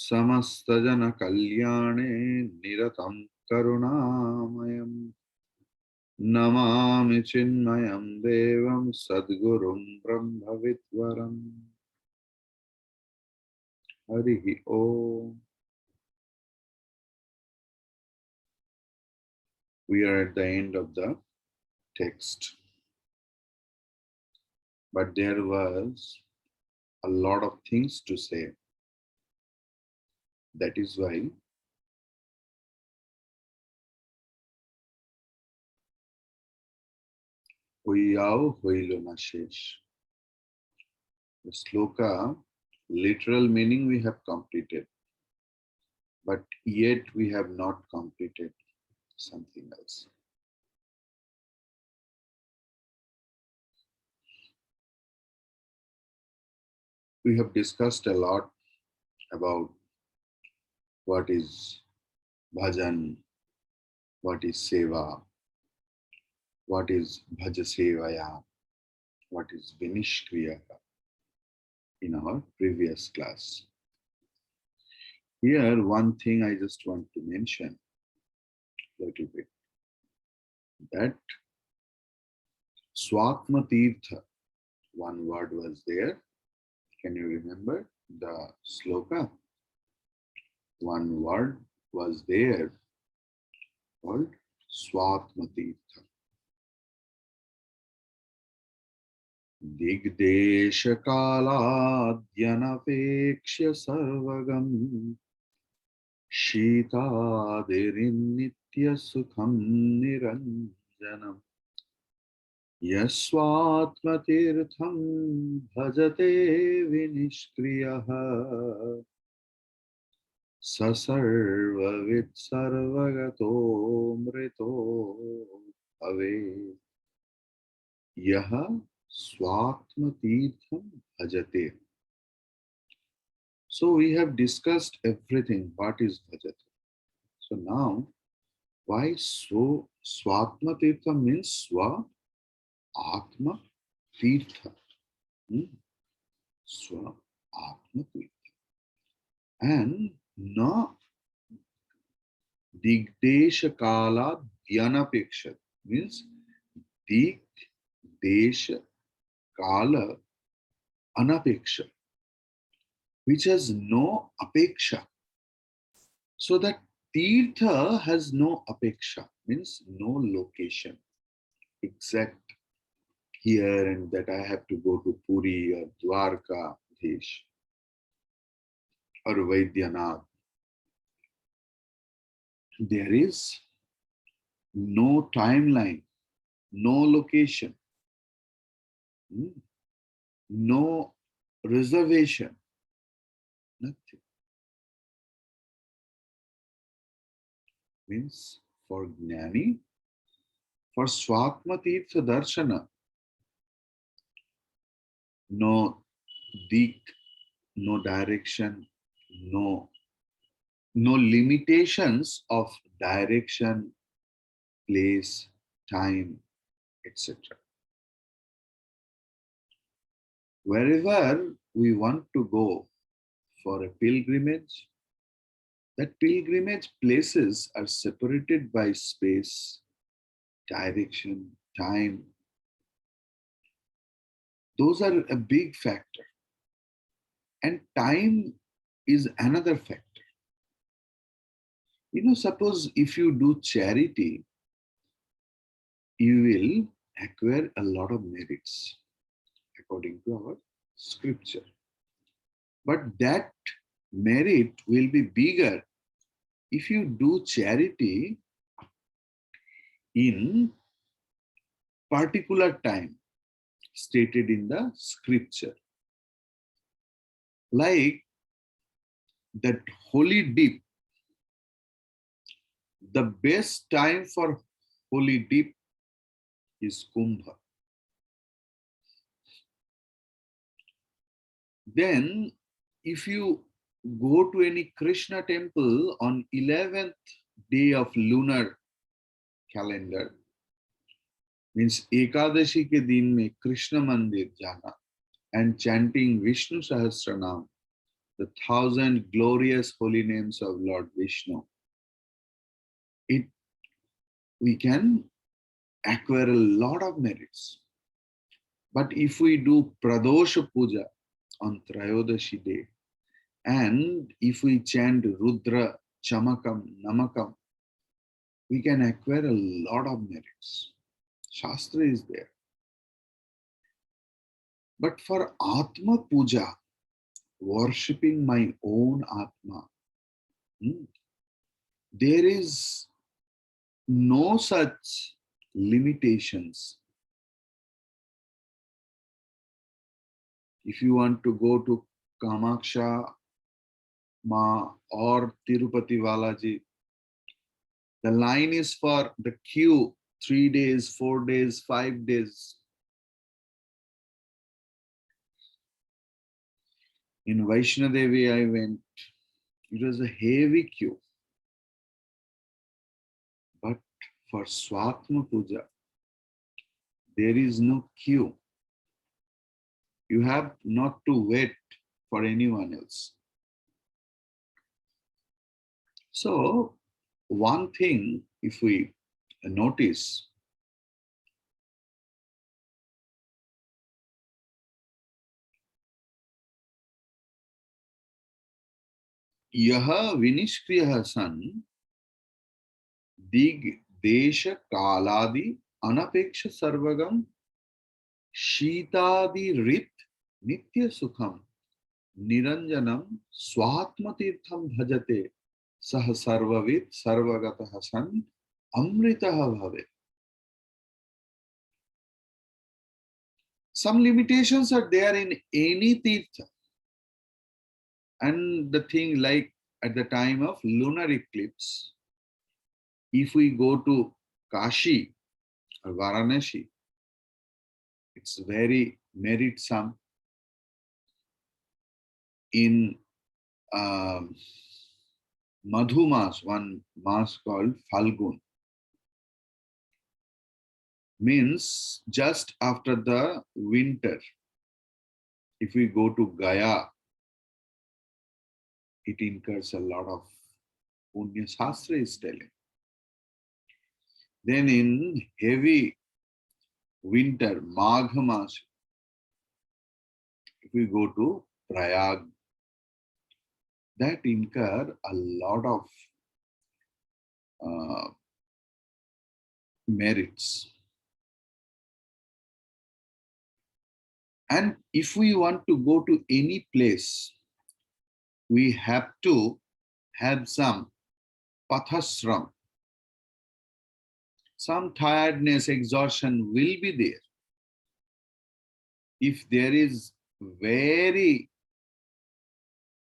Samastajana kalyane niratam karunamayam namami chinmayam devam sadgurum brahmavidvaram. Harihi Om. We are at the end of the text, but there was a lot of things to say. That is why Hoyao Hoilo na shesh. The sloka, literal meaning we have completed, but yet we have not completed something else. We have discussed a lot about what is bhajan, what is seva, what is bhajasevaya, what is vinishkriya in our previous class. Here, one thing I just want to mention a little bit, that Swatma Tirtha, one word was there. Can you remember the sloka? One word was there called Swatma Tirtha. Digdesha kaladyanapekshya sarvagam Shitadirinitya sukham niranjanam Yaswatmatirtham bhajate vinishkriyaha Sasarvavid sarvagato mrito ave Yaha swatmatirtham bhajate. So we have discussed everything. What is bhajate? So now, why so swatma tirtha means swa atma tirtha. Swa atma tirtha. And na digdesha kala dhyanapeksha means digdesha kala anapeksha, which has no apeksha. So that tirtha has no apeksha, means no location exact here and that I have to go to Puri or Dwarka Desh or Vaidyanath. There is no timeline, no location, no reservation, nothing. Means for Jnani, for Swatma Tirtha Darshana, no dik, no direction, no limitations of direction, place, time, etc. Wherever we want to go for a pilgrimage, that pilgrimage places are separated by space, direction, time. Those are a big factor. And time is another factor. Suppose if you do charity, you will acquire a lot of merits according to our scripture. But that merit will be bigger if you do charity in particular time stated in the scripture. Like that holy dip, the best time for holy dip is Kumbha. Then if you go to any Krishna temple on 11th day of lunar calendar, means Ekadashi ke din mein Krishna Mandir jana and chanting Vishnu Sahasranam, the 1,000 glorious holy names of Lord Vishnu, we can acquire a lot of merits. But if we do Pradosha Puja on Trayodashi day, and if we chant Rudra, Chamakam, Namakam, we can acquire a lot of merits. Shastra is there. But for Atma Puja, worshipping my own Atma, there is no such limitations. If you want to go to Kamaksha Ma or Tirupati Balaji, the line is for the queue 3 days, 4 days, 5 days. In Vaishnadevi, I went. It was a heavy queue. But for Swatma Puja, there is no queue. You have not to wait for anyone else. So, one thing, if we notice, yaha vinishkriyah san dig desha kaladi anapeksha sarvagam shitadi rit nitya sukham niranjanam swatmatirtham bhajate sah sarvavit sarvagatah san amritah bhave. Some limitations are there in any tirtha. And the thing, like at the time of lunar eclipse, if we go to Kashi or Varanasi, it's very meritsome. In Madhu Mas, one Mas called Falgun, means just after the winter. If we go to Gaya, it incurs a lot of Punya. Shastra is telling. Then in heavy winter, Magha Mas, if we go to Prayag, that incur a lot of merits. And if we want to go to any place, we have to have some pathasram. Some tiredness, exhaustion will be there. If there is very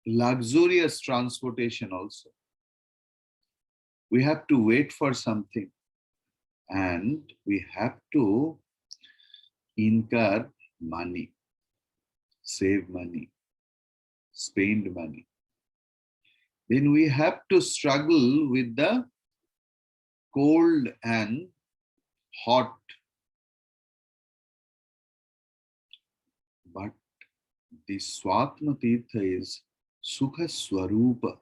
luxurious transportation also, we have to wait for something and we have to incur money, save money, spend money. Then we have to struggle with the cold and hot. But this Swatma Tirtha is Sukha Swarupa,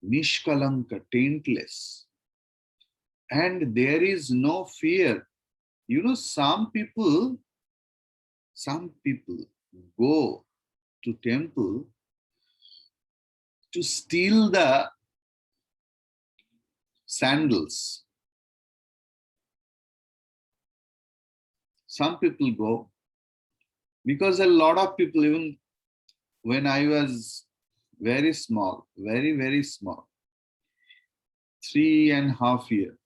Nishkalanka, taintless. And there is no fear. You know, some people go to temple to steal the sandals. Some people go because a lot of people, even when I was very small, very, very small, 3.5 years.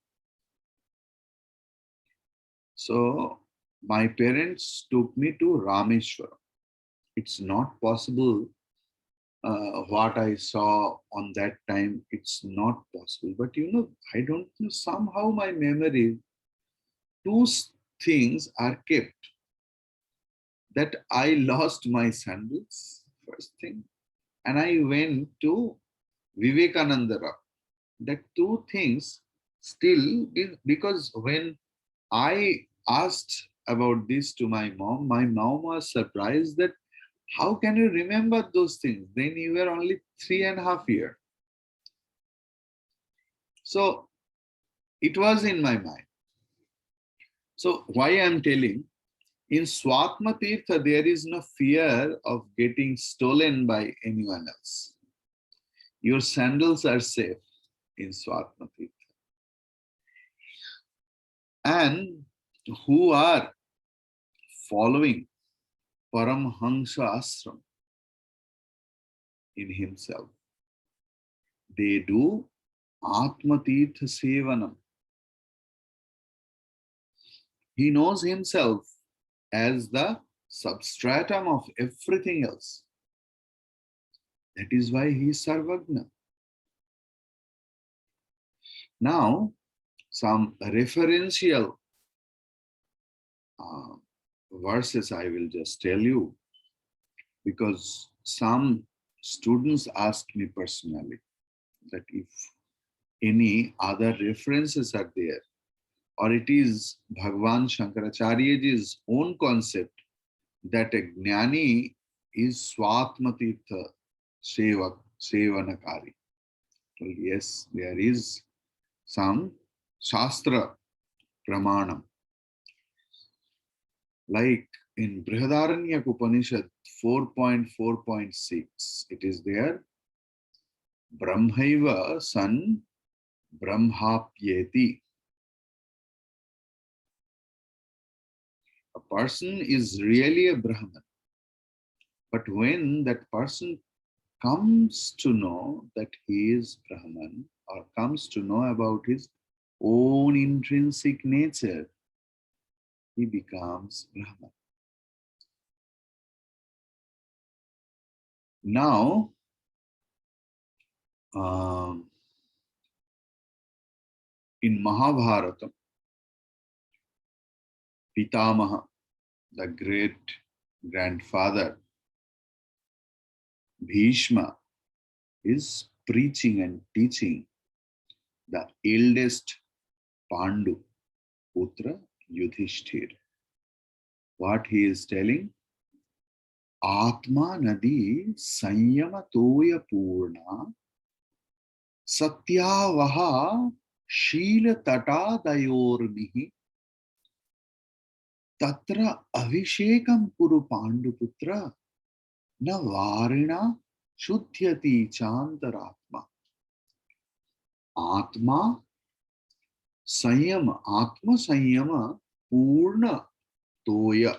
So my parents took me to Rameshwaram. It's not possible. What I saw on that time, it's not possible. But you know, I don't know, somehow my memory, two things are kept. That I lost my sandals, first thing, and I went to Vivekananda Rock. That two things still, because when I asked about this to my mom was surprised that How can you remember those things? Then you were only 3.5 years. So it was in my mind. So why I am telling, in Swatma Tirtha, there is no fear of getting stolen by anyone else. Your sandals are safe in Swatma Tirtha. And who are following Paramhansa Ashram in himself, they do Atma Tirtha Sevanam. He knows himself as the substratum of everything else. That is why he is Sarvagna. Now, some referential verses I will just tell you, because some students asked me personally that if any other references are there, or it is Bhagavan Shankaracharyaji's own concept that a Jnani is Swatmatirtha Sevanakari. Well, yes, there is some Shastra Pramanam. Like in Brihadaranya Upanishad 4.4.6, it is there, Brahmaiva san Brahmapyeti. A person is really a Brahman. But when that person comes to know that he is Brahman, or comes to know about his own intrinsic nature, he becomes Brahman. Now, in Mahabharata, Pitamaha, the great grandfather, Bhishma, is preaching and teaching the eldest Pandu, Putra Yudhishthir. What he is telling? Atma nadi sanyama toya purna satyavaha shila tata dayormihi tatra avishekam kuru Panduputra na varina shuddhyati chantaratma. Atma sanyama purna toya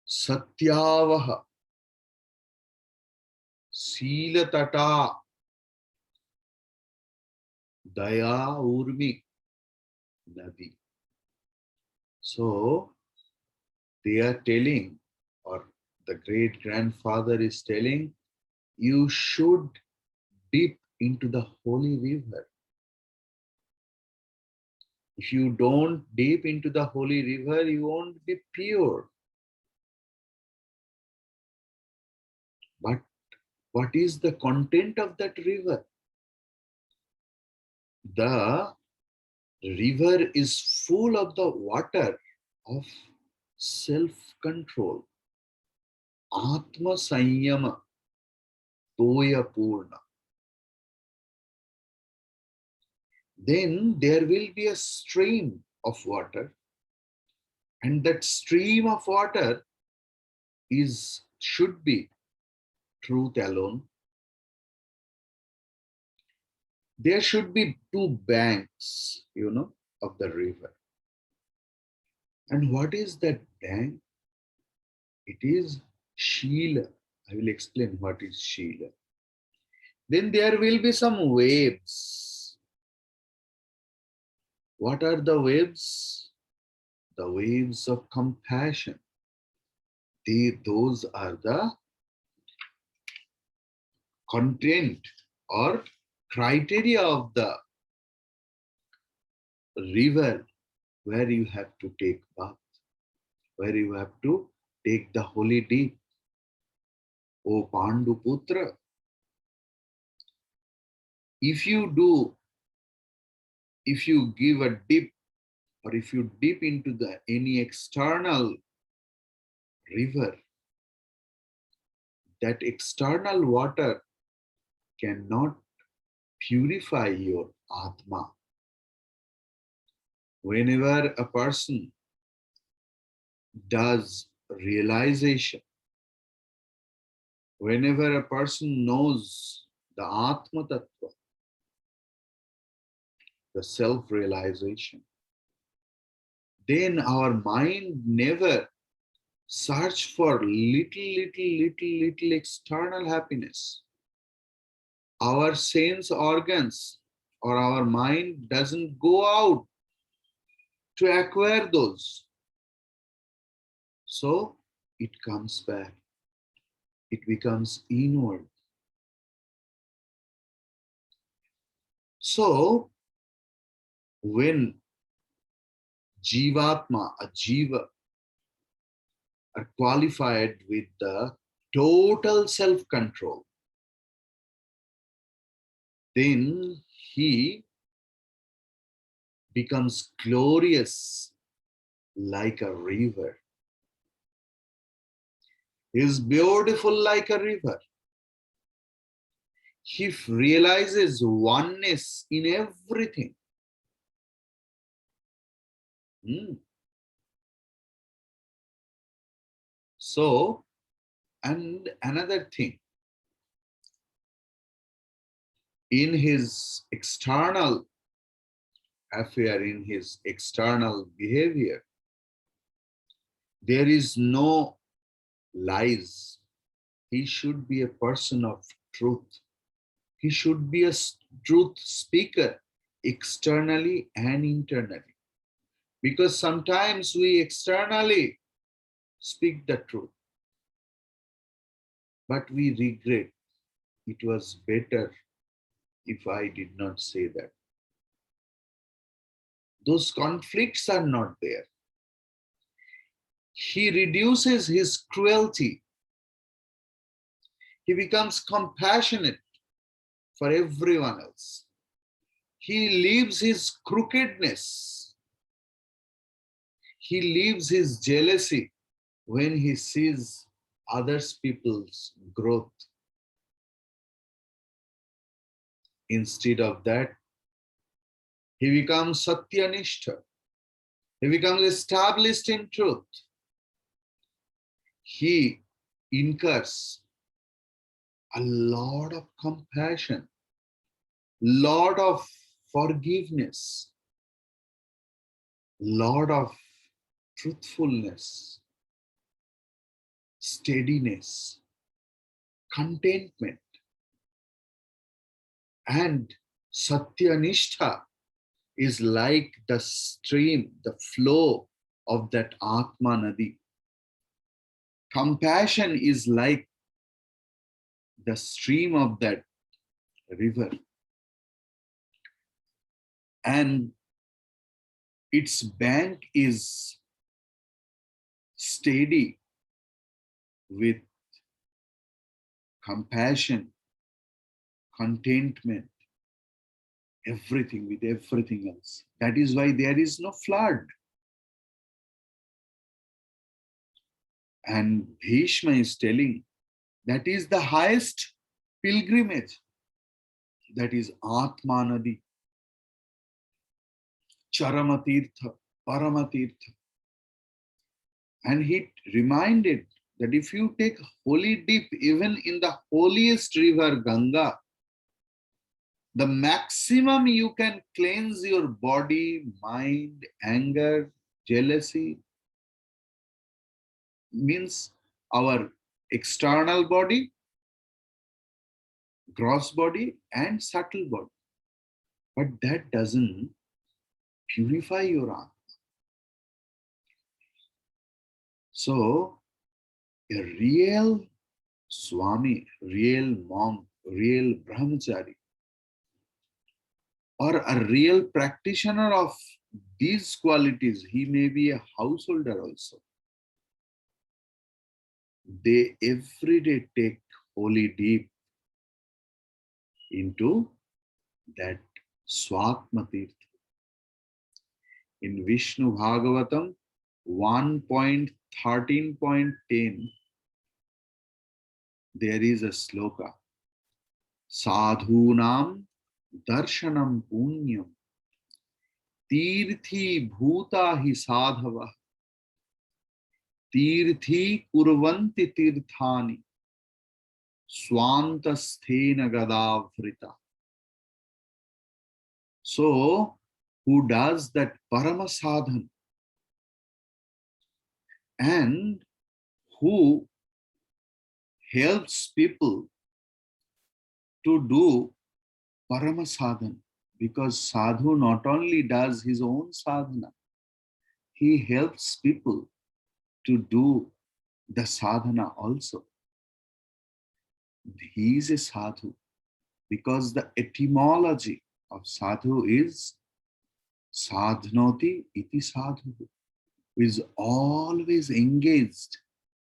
satyavaha silatata daya urmi nadi. So they are telling, or the great grandfather is telling, you should dip into the holy river. If you don't dip into the holy river, you won't be pure. But what is the content of that river? The river is full of the water of self-control. Atma Sanyama Toya Purna. Then there will be a stream of water, and that stream of water should be truth alone. There should be two banks, of the river. And what is that bank? It is Sheila. I will explain what is Sheila. Then there will be some waves. What are the waves? The waves of compassion. Those are the content or criteria of the river where you have to take bath, where you have to take the holy dip. O Panduputra, if you give a dip, or if you dip into any external river. That external water cannot purify your Atma. Whenever a person does realization, whenever a person knows the Atma Tattva, the self-realization, then our mind never search for little external happiness. Our sense organs or our mind doesn't go out to acquire those. So it comes back. It becomes inward. So when Jivatma, a Jiva, are qualified with the total self-control, then he becomes glorious like a river. He is beautiful like a river. He realizes oneness in everything. So, and another thing, in his external affair, in his external behavior, there is no lies. He should be a person of truth. He should be a truth speaker externally and internally. Because sometimes we externally speak the truth, but we regret it was better if I did not say that. Those conflicts are not there. He reduces his cruelty. He becomes compassionate for everyone else. He leaves his crookedness. He leaves his jealousy when he sees others people's growth. Instead of that, he becomes Satyanishta. He becomes established in truth. He incurs a lot of compassion, lot of forgiveness, lot of truthfulness, steadiness, contentment, and Satyanishta is like the stream, the flow of that Atma Nadi. Compassion is like the stream of that river. And its bank is steady with compassion, contentment, everything with everything else. That is why there is no flood. And Bhishma is telling that is the highest pilgrimage. That is Atma Nadi, Charamatirtha, Paramatirtha. And he reminded that if you take holy dip even in the holiest river Ganga, the maximum you can cleanse your body, mind, anger, jealousy, means our external body, gross body, and subtle body. But that doesn't purify your Atma. So, a real Swami, real monk, real brahmachari, or a real practitioner of these qualities, he may be a householder also. They every day take holy dip into that Swatma Tirtha. In Vishnu Bhagavatam 1.3 13.10, there is a sloka. Sadhunam darshanam punyam tirthi bhuta hi sadhava tirthi kurvanti tirthani swantasthena gadavrita. So, who does that parama sadhan and who helps people to do parama sadhana, because sadhu not only does his own sadhana, he helps people to do the sadhana also. He is a sadhu because the etymology of sadhu is sadhnoti iti sadhu, who is always engaged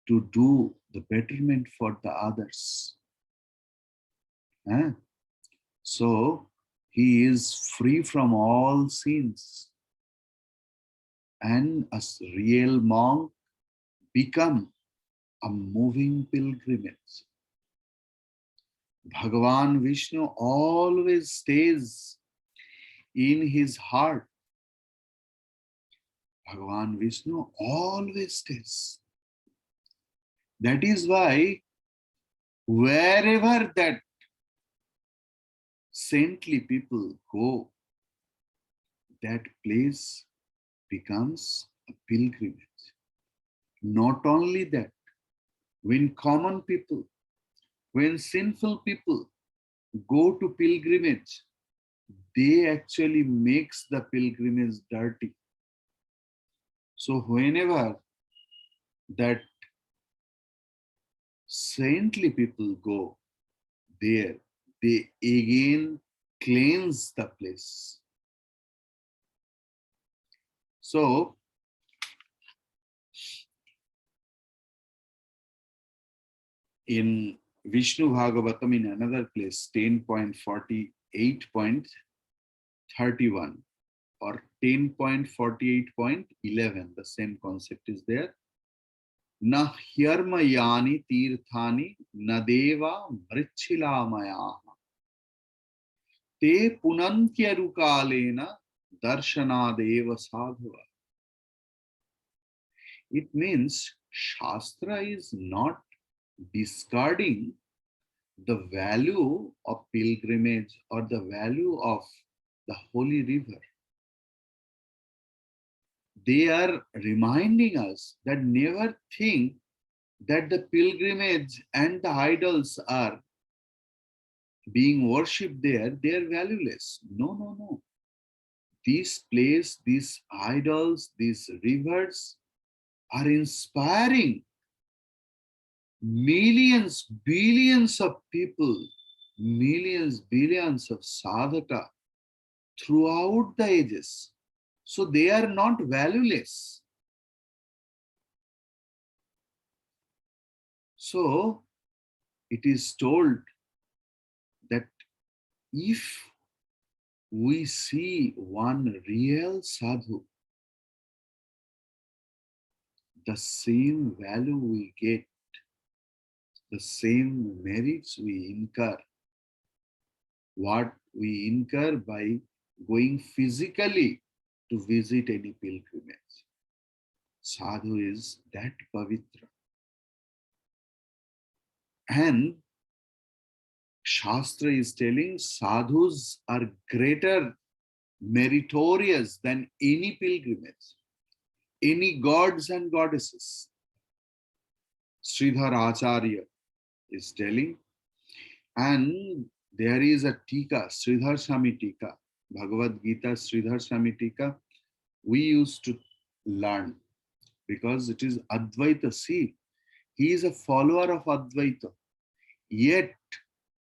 to do the betterment for the others. So he is free from all sins, and a real monk become a moving pilgrimage. Bhagavan Vishnu always stays in his heart. Bhagavan Vishnu always stays. That is why wherever that saintly people go, that place becomes a pilgrimage. Not only that, when common people, when sinful people go to pilgrimage, they actually makes the pilgrimage dirty. So whenever that saintly people go there, they again cleanse the place. So in Vishnu Bhagavatam, in another place, 10.48.31 or 10.48.11, the same concept is there. Na hyarmayani tirthani nadeva mrichilamaya te punantyarukalena darshanadeva sadhava. It means Shastra is not discarding the value of pilgrimage or the value of the holy river. They are reminding us that never think that the pilgrimage and the idols are being worshipped there, they are valueless. No, no, no. This place, these idols, these rivers are inspiring millions, billions of people, millions, billions of sadhaka throughout the ages. So they are not valueless. So it is told that if we see one real sadhu, the same value we get, the same merits we incur, what we incur by going physically to visit any pilgrimage. Sadhu is that pavitra. And Shastra is telling sadhus are greater, meritorious than any pilgrimage, any gods and goddesses. Sridhar Acharya is telling, and there is a Tika, Sridhar Swami Tika, Bhagavad Gita, Sridhar Swami Tika, we used to learn because it is Advaita. See, he is a follower of Advaita, yet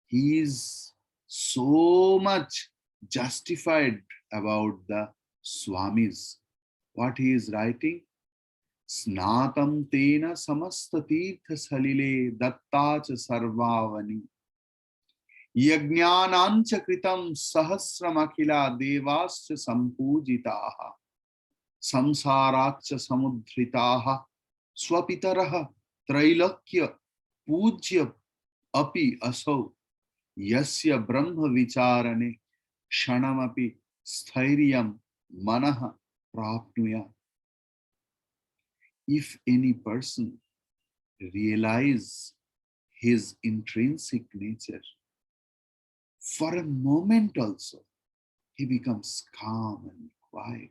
he is so much justified about the Swamis. What he is writing? Snatam tena samastatirtha salile dattacha sarvavani yajnanancha kritam sahasram akhila devascha sampujitaha samsaracha samudhritaha Swapitaraha Trailokya Pujya Api Asau Yasya Brahma Vicharane Shanamapi Sthairiyam Manaha Prapnuya. If any person realize his intrinsic nature, for a moment also, he becomes calm and quiet.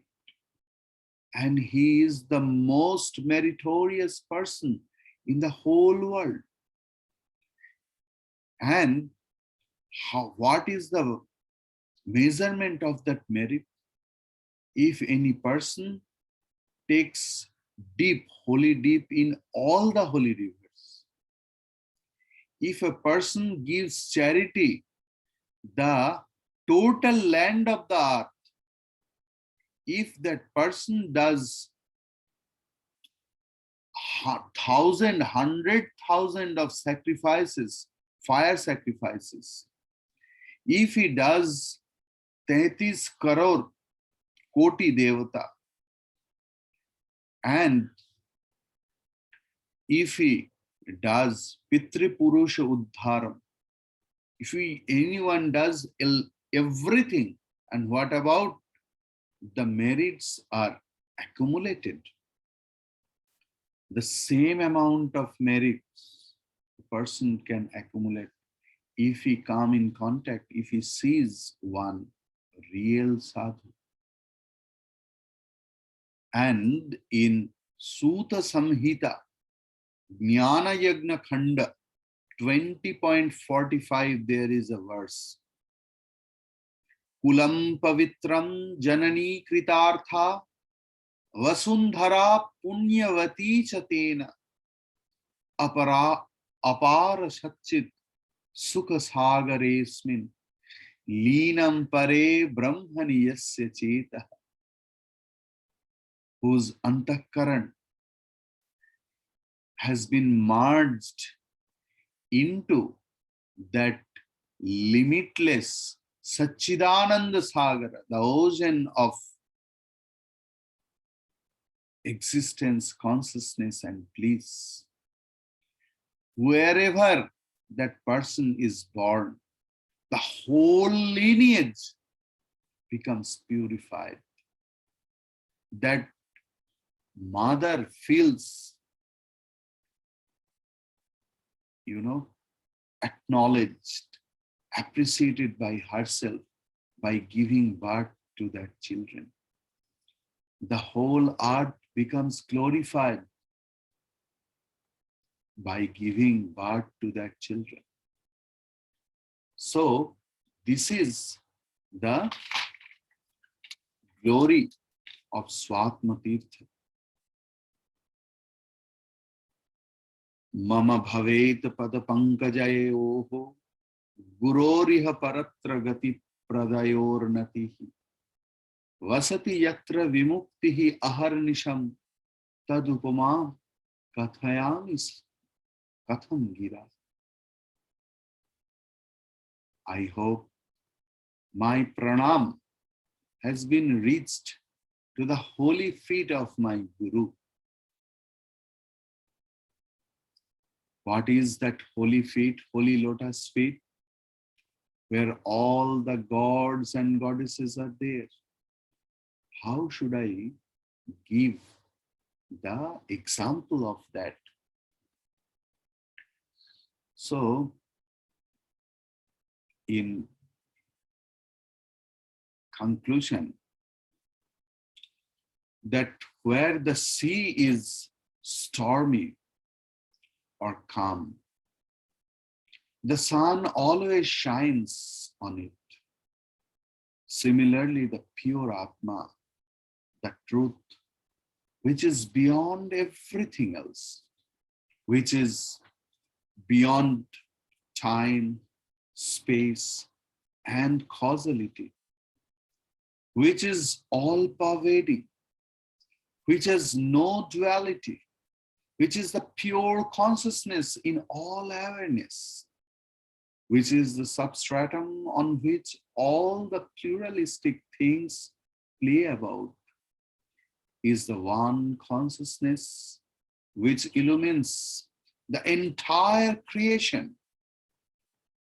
And he is the most meritorious person in the whole world. And what is the measurement of that merit? If any person takes holy deep in all the holy rivers, if a person gives charity, the total land of the earth, if that person does 100,000 of sacrifices, fire sacrifices, if he does 33 crore koti devata, and if he does Pitri Purusha Uddharam, if anyone does everything, and what about the merits are accumulated? The same amount of merits a person can accumulate if he come in contact, if he sees one real sadhu. And in Sutta Samhita, Jnana Yagna Khanda 20.45, there is a verse. Kulam pavitram janani kritartha vasundhara punyavati chatena apara satchit sukha sagaresmin leenam pare brahmani yasya cheta, whose antakaran has been merged into that limitless Satchidananda Sagara, the ocean of existence, consciousness, and bliss. Wherever that person is born, the whole lineage becomes purified. That mother feels, acknowledged, appreciated by herself by giving birth to that children. The whole earth becomes glorified by giving birth to that children. So this is the glory of Swatma Tirtha. Mama bhavet pada pankajayoho guroriha paratra gati pradayor natihi vasati yatra vimuktihi aharnisham tadupama kathayami katham gira. I hope my pranam has been reached to the holy feet of my Guru. What is that holy feet, holy lotus feet? Where all the gods and goddesses are there. How should I give the example of that? So, in conclusion, that where the sea is stormy or calm, the sun always shines on it. Similarly, the pure Atma, the truth, which is beyond everything else, which is beyond time, space, and causality, which is all-pervading, which has no duality, which is the pure consciousness in all awareness, which is the substratum on which all the pluralistic things play about, is the one consciousness which illumines the entire creation.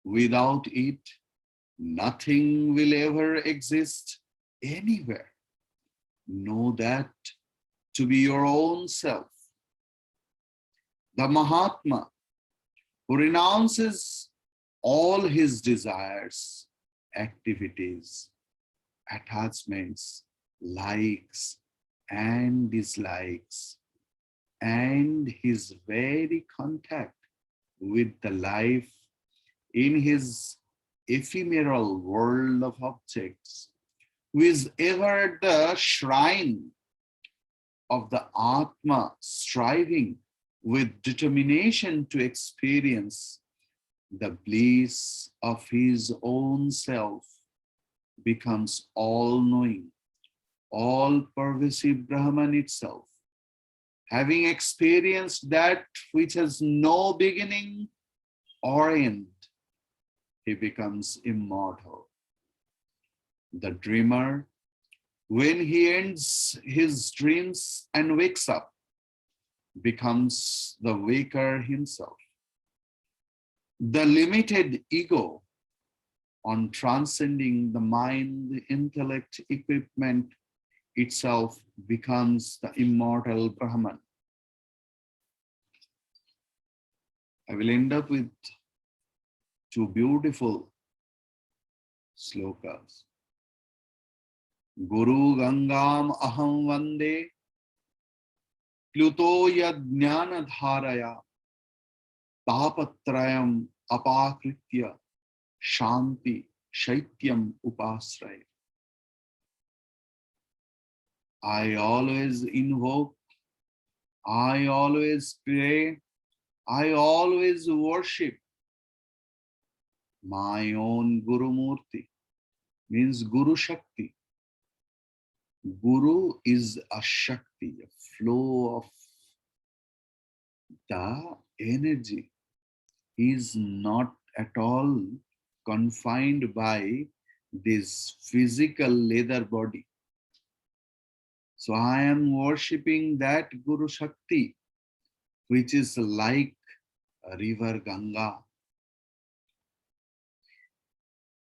Without it, nothing will ever exist anywhere. Know that to be your own self. The Mahatma who renounces all his desires, activities, attachments, likes and dislikes, and his very contact with the life in his ephemeral world of objects, who is ever at the shrine of the Atma, striving with determination to experience the bliss of his own self, becomes all-knowing, all-pervasive Brahman itself. Having experienced that which has no beginning or end, he becomes immortal. The dreamer, when he ends his dreams and wakes up, becomes the waker himself. The limited ego, on transcending the mind, the intellect, equipment itself, becomes the immortal Brahman. I will end up with two beautiful slokas. Guru Gangam Aham Vande Plutoya Jnana Dharaya Tapatrayam Apakritya Shanti Shaityam Upasraya. I always invoke, I always pray, I always worship my own Guru Murti, means Guru Shakti. Guru is a Shakti, a flow of the energy. He is not at all confined by this physical leather body. So I am worshipping that Guru Shakti, which is like a river Ganga.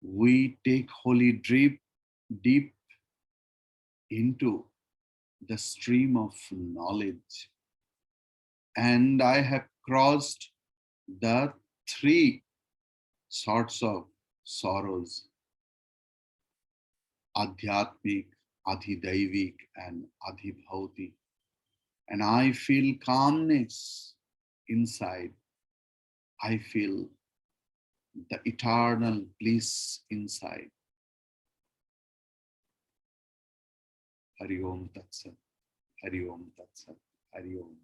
We take holy deep into the stream of knowledge. And I have crossed the three sorts of sorrows: Adhyatmik, Adhidaivik, and Adhibhauti. And I feel calmness inside. I feel the eternal bliss inside. Hari Om Tat Sat, Hari Om Tat Sat, Hari Om